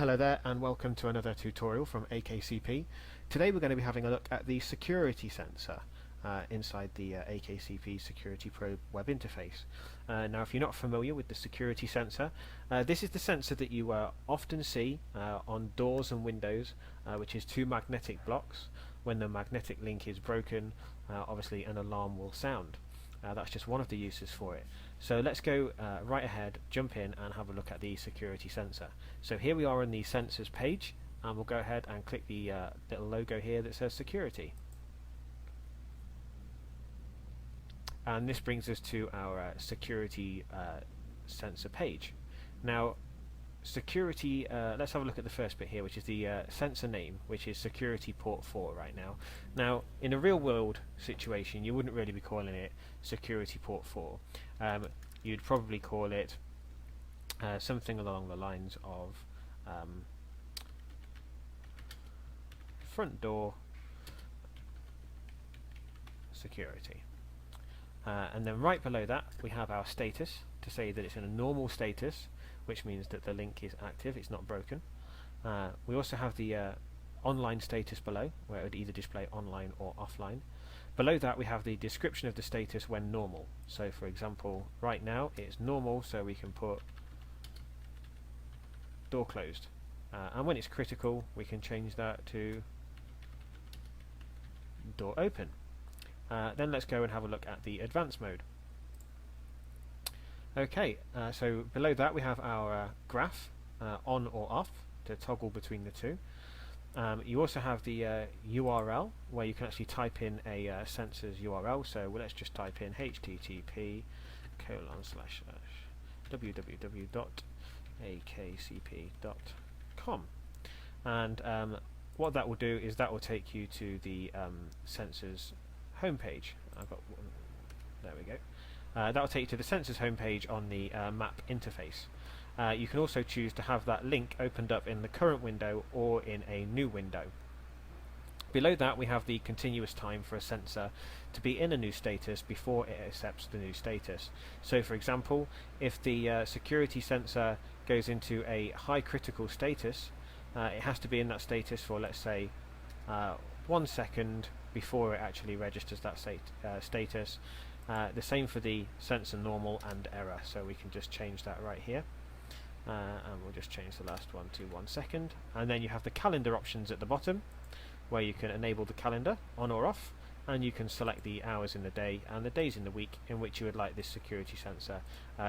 Hello there and welcome to another tutorial from AKCP. Today we're going to be having a look at the security sensor inside the AKCP Security Probe web interface. Now if you're not familiar with the security sensor, this is the sensor that you often see on doors and windows, which is two magnetic blocks. When the magnetic link is broken, obviously an alarm will sound. That's just one of the uses for it. So let's go right ahead, jump in and have a look at the security sensor. So here we are on the sensors page, and we'll go ahead and click the little logo here that says security. And this brings us to our security sensor page. Now security, let's have a look at the first bit here, which is the sensor name, which is security port 4 right now. Now in a real world situation you wouldn't really be calling it security port 4. You'd probably call it something along the lines of front door security. And then right below that we have our status to say that it's in a normal status, which means that the link is active, it's not broken. We also have the online status below, where it would either display online or offline. Below that we have the description of the status when normal. So for example, right now it's normal, so we can put door closed. And when it's critical we can change that to door open. Then let's go and have a look at the advanced mode. Okay, so below that we have our graph, on or off, to toggle between the two. You also have the URL, where you can actually type in a sensor's URL. So let's just type in http://www.akcp.com, and what that will do is that will take you to the sensor's homepage. There we go. That will take you to the sensors homepage on the map interface. You can also choose to have that link opened up in the current window or in a new window. Below that we have the continuous time for a sensor to be in a new status before it accepts the new status. So for example, if the security sensor goes into a high critical status, it has to be in that status for, let's say, 1 second before it actually registers that status. The same for the sensor normal and error, so we can just change that right here, and we'll just change the last one to 1 second. And then you have the calendar options at the bottom, where you can enable the calendar on or off, and you can select the hours in the day and the days in the week in which you would like this security sensor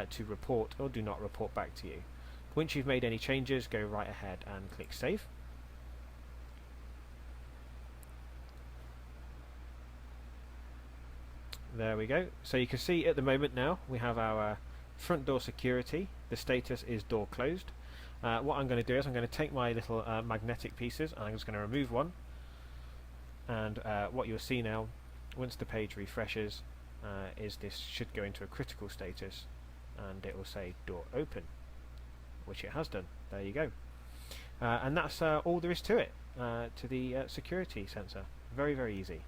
to report or do not report back to you. Once you've made any changes, go right ahead and click save. There we go. So you can see at the moment now we have our front door security. The status is door closed. What I'm going to do is I'm going to take my little magnetic pieces and I'm just going to remove one. And what you'll see now, once the page refreshes, is this should go into a critical status and it will say door open, which it has done. There you go. And that's all there is to it, to the security sensor. Very, very easy.